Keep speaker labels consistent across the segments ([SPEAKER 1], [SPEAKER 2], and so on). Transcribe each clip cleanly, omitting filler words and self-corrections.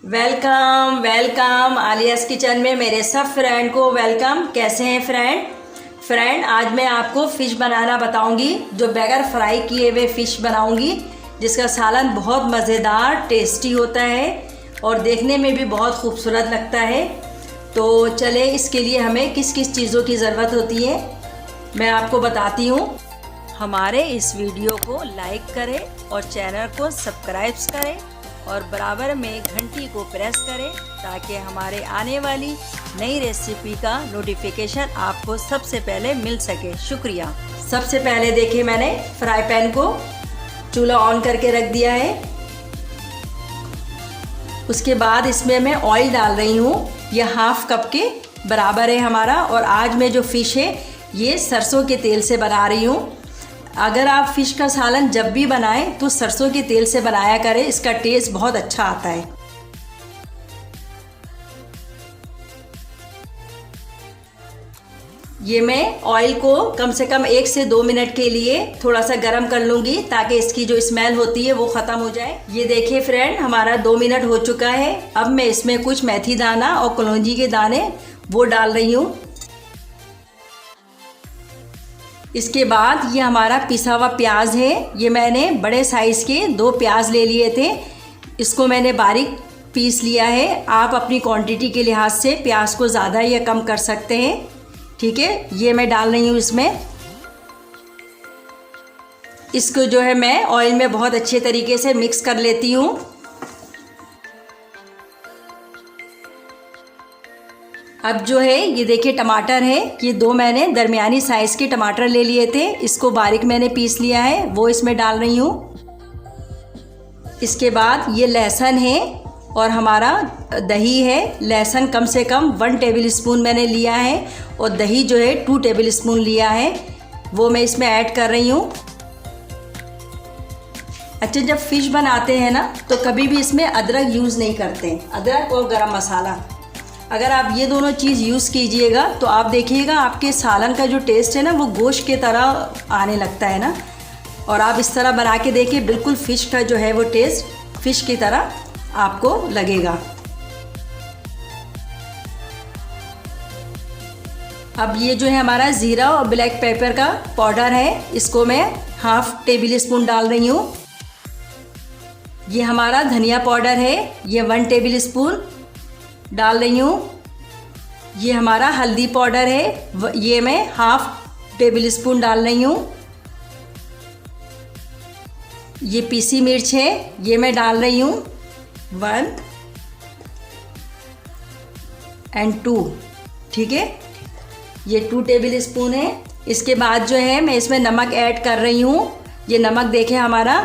[SPEAKER 1] Welcome welcome आलियाज़ kitchen में मेरे सब फ्रेंड को वेलकम। कैसे हैं फ्रेंड आज मैं आपको फ़िश बनाना बताऊंगी, जो बगैर फ्राई किए हुए फ़िश बनाऊंगी, जिसका सालन बहुत मज़ेदार टेस्टी होता है और देखने में भी बहुत खूबसूरत लगता है। तो चले इसके लिए हमें किस किस चीज़ों की ज़रूरत होती है मैं आपको बताती हूँ। हमारे इस वीडियो को लाइक करें और चैनल को सब्सक्राइब करें और बराबर में घंटी को प्रेस करें ताकि हमारे आने वाली नई रेसिपी का नोटिफिकेशन आपको सबसे पहले मिल सके। शुक्रिया। सबसे पहले देखिए, मैंने फ्राई पैन को चूल्हा ऑन करके रख दिया है। उसके बाद इसमें मैं ऑयल डाल रही हूँ। यह हाफ कप के बराबर है हमारा। और आज मैं जो फ़िश है ये सरसों के तेल से बना रही हूँ। अगर आप फ़िश का सालन जब भी बनाएं तो सरसों के तेल से बनाया करें, इसका टेस्ट बहुत अच्छा आता है। ये मैं ऑयल को कम से कम 1 से 2 मिनट के लिए थोड़ा सा गर्म कर लूँगी ताकि इसकी जो स्मेल होती है वो ख़त्म हो जाए। ये देखिए फ्रेंड, हमारा 2 मिनट हो चुका है। अब मैं इसमें कुछ मेथी दाना और कलौंजी के दाने वो डाल रही हूँ। इसके बाद ये हमारा पिसा हुआ प्याज है। ये मैंने बड़े साइज़ के 2 प्याज ले लिए थे, इसको मैंने बारीक पीस लिया है। आप अपनी क्वांटिटी के लिहाज से प्याज को ज़्यादा या कम कर सकते हैं, ठीक है। ये मैं डाल रही हूँ इसमें। इसको जो है मैं ऑयल में बहुत अच्छे तरीके से मिक्स कर लेती हूँ। अब जो है ये देखिए टमाटर है, ये 2 मैंने दरमियानी साइज़ के टमाटर ले लिए थे, इसको बारीक मैंने पीस लिया है, वो इसमें डाल रही हूँ। इसके बाद ये लहसुन है और हमारा दही है। लहसुन कम से कम 1 टेबल स्पून मैंने लिया है और दही जो है 2 टेबल स्पून लिया है, वो मैं इसमें ऐड कर रही हूँ। अच्छा, जब फ़िश बनाते हैं ना तो कभी भी इसमें अदरक यूज़ नहीं करते, अदरक और गरम मसाला। अगर आप ये दोनों चीज़ यूज़ कीजिएगा तो आप देखिएगा आपके सालन का जो टेस्ट है ना वो गोश्त की तरह आने लगता है ना। और आप इस तरह बना के देखिए, बिल्कुल फ़िश का जो है वो टेस्ट फ़िश की तरह आपको लगेगा। अब ये जो है हमारा ज़ीरा और ब्लैक पेपर का पाउडर है, इसको मैं हाफ टेबल स्पून डाल रही हूँ। ये हमारा धनिया पाउडर है, ये 1 टेबल स्पून डाल रही हूँ। ये हमारा हल्दी पाउडर है, ये मैं हाफ टेबल स्पून डाल रही हूँ। ये पीसी मिर्च है, ये मैं डाल रही हूँ 1 और 2, ठीक है। ये 2 टेबल स्पून है। इसके बाद जो है मैं इसमें नमक ऐड कर रही हूँ। ये नमक देखें हमारा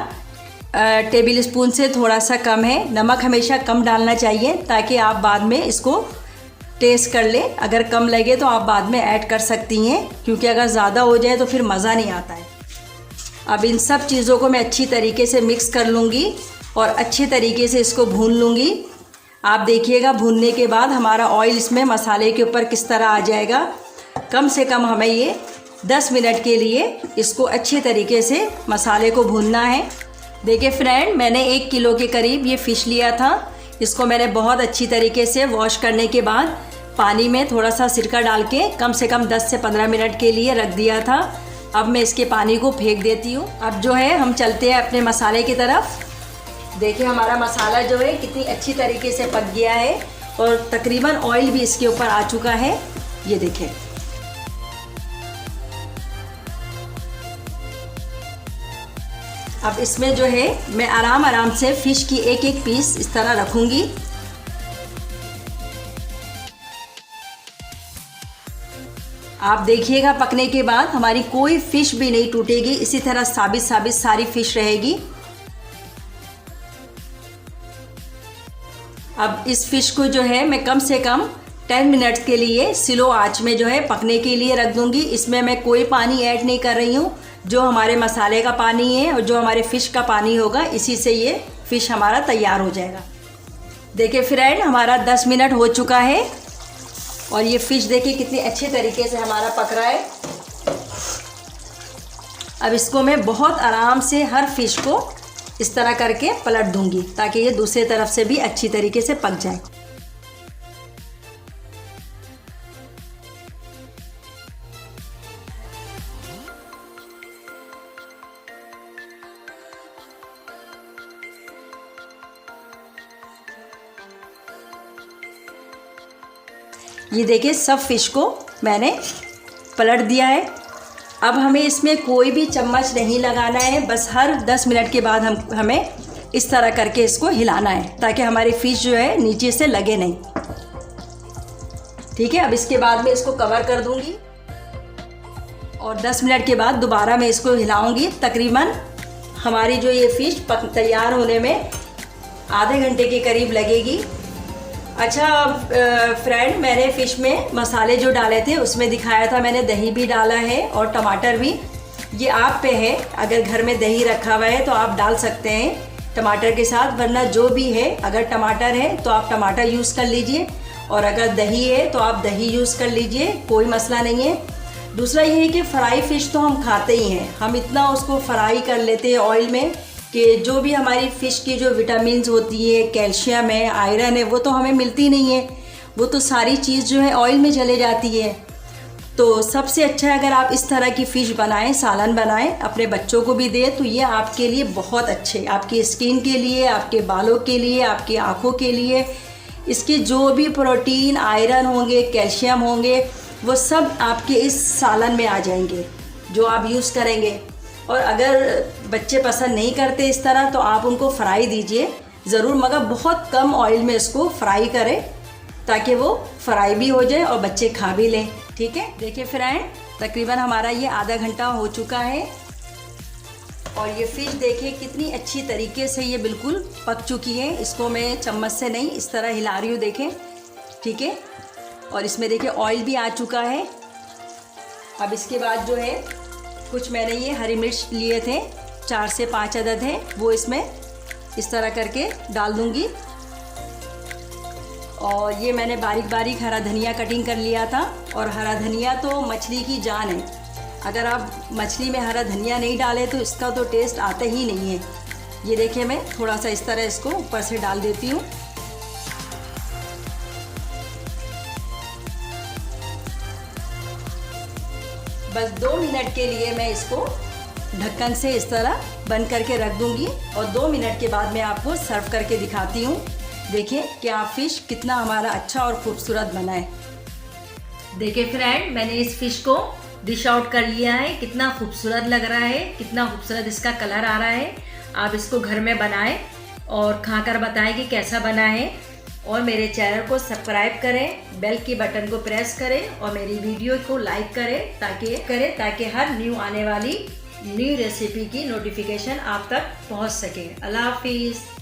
[SPEAKER 1] टेबल स्पून से थोड़ा सा कम है। नमक हमेशा कम डालना चाहिए ताकि आप बाद में इसको टेस्ट कर लें। अगर कम लगे तो आप बाद में ऐड कर सकती हैं, क्योंकि अगर ज़्यादा हो जाए तो फिर मज़ा नहीं आता है। अब इन सब चीज़ों को मैं अच्छी तरीके से मिक्स कर लूँगी और अच्छे तरीके से इसको भून लूँगी। आप देखिएगा भूनने के बाद हमारा ऑयल इसमें मसाले के ऊपर किस तरह आ जाएगा। कम से कम हमें ये 10 मिनट के लिए इसको अच्छे तरीके से मसाले को भूनना है। देखिए फ्रेंड, मैंने 1 किलो के करीब ये फ़िश लिया था। इसको मैंने बहुत अच्छी तरीके से वॉश करने के बाद पानी में थोड़ा सा सिरका डाल के कम से कम 10 से 15 मिनट के लिए रख दिया था। अब मैं इसके पानी को फेंक देती हूँ। अब जो है हम चलते हैं अपने मसाले की तरफ। देखिए हमारा मसाला जो है कितनी अच्छी तरीके से पक गया है और तकरीबन ऑयल भी इसके ऊपर आ चुका है। ये देखें, अब इसमें जो है मैं आराम से फ़िश की एक पीस इस तरह रखूँगी। आप देखिएगा पकने के बाद हमारी कोई फ़िश भी नहीं टूटेगी, इसी तरह साबित सारी फ़िश रहेगी। अब इस फ़िश को जो है मैं कम से कम 10 मिनट्स के लिए स्लो आंच में जो है पकने के लिए रख दूँगी। इसमें मैं कोई पानी ऐड नहीं कर रही हूँ। जो हमारे मसाले का पानी है और जो हमारे फ़िश का पानी होगा, इसी से ये फ़िश हमारा तैयार हो जाएगा। देखिए फ्रेंड, हमारा 10 मिनट हो चुका है और ये फ़िश देखिए कितनी अच्छे तरीके से हमारा पक रहा है। अब इसको मैं बहुत आराम से हर फ़िश को इस तरह करके पलट दूंगी ताकि ये दूसरे तरफ से भी अच्छी तरीके से पक जाए। ये देखिए सब फिश को मैंने पलट दिया है। अब हमें इसमें कोई भी चम्मच नहीं लगाना है, बस हर 10 मिनट के बाद हमें इस तरह करके इसको हिलाना है ताकि हमारी फ़िश जो है नीचे से लगे नहीं। ठीक है, अब इसके बाद मैं इसको कवर कर दूंगी और 10 मिनट के बाद दोबारा मैं इसको हिलाऊंगी। तकरीबन हमारी जो ये फ़िश तैयार होने में आधे घंटे के करीब लगेगी। अच्छा फ्रेंड, मैंने फ़िश में मसाले जो डाले थे उसमें दिखाया था, मैंने दही भी डाला है और टमाटर भी। ये आप पे है, अगर घर में दही रखा हुआ है तो आप डाल सकते हैं टमाटर के साथ, वरना जो भी है, अगर टमाटर है तो आप टमाटर यूज़ कर लीजिए और अगर दही है तो आप दही यूज़ कर लीजिए, कोई मसला नहीं है। दूसरा ये है कि फ्राई फ़िश तो हम खाते ही हैं, हम इतना उसको फ्राई कर लेते हैं ऑयल में कि जो भी हमारी फ़िश की जो विटामिन्स होती है, कैल्शियम है, आयरन है, वो तो हमें मिलती नहीं है, वो तो सारी चीज़ जो है ऑयल में चले जाती है। तो सबसे अच्छा है अगर आप इस तरह की फ़िश बनाएं, सालन बनाएं, अपने बच्चों को भी दें तो ये आपके लिए बहुत अच्छे, आपकी स्किन के लिए, आपके बालों के लिए, आपकी आँखों के लिए, इसके जो भी प्रोटीन, आयरन होंगे, कैल्शियम होंगे, वो सब आपके इस सालन में आ जाएंगे जो आप यूज़ करेंगे। और अगर बच्चे पसंद नहीं करते इस तरह तो आप उनको फ्राई दीजिए ज़रूर, मगर बहुत कम ऑयल में इसको फ्राई करें ताकि वो फ्राई भी हो जाए और बच्चे खा भी लें। ठीक है, देखिए फ्रेंड, तकरीबन हमारा ये आधा घंटा हो चुका है और ये फ़िश देखिए कितनी अच्छी तरीके से ये बिल्कुल पक चुकी है। इसको मैं चम्मच से नहीं, इस तरह हिला रही हूँ, देखें। ठीक है, और इसमें देखिए ऑयल भी आ चुका है। अब इसके बाद जो है कुछ मैंने ये हरी मिर्च लिए थे, 4 से 5 अदद है, वो इसमें इस तरह करके डाल दूंगी। और ये मैंने बारीक बारीक हरा धनिया कटिंग कर लिया था, और हरा धनिया तो मछली की जान है, अगर आप मछली में हरा धनिया नहीं डालें तो इसका तो टेस्ट आता ही नहीं है। ये देखिए मैं थोड़ा सा इस तरह इसको ऊपर से डाल देती हूँ। बस 2 मिनट के लिए मैं इसको ढक्कन से इस तरह बंद करके रख दूंगी और 2 मिनट के बाद मैं आपको सर्व करके दिखाती हूँ। देखिए क्या फ़िश कितना हमारा अच्छा और खूबसूरत बना है। देखिए फ्रेंड, मैंने इस फ़िश को डिश आउट कर लिया है, कितना खूबसूरत लग रहा है, कितना खूबसूरत इसका कलर आ रहा है। आप इसको घर में बनाएं और खाकर बताएं कि कैसा बना है। और मेरे चैनल को सब्सक्राइब करें, बेल की बटन को प्रेस करें और मेरी वीडियो को लाइक करें ताकि हर न्यू आने वाली न्यू रेसिपी की नोटिफिकेशन आप तक पहुंच सके। अल्लाह हाफिज़।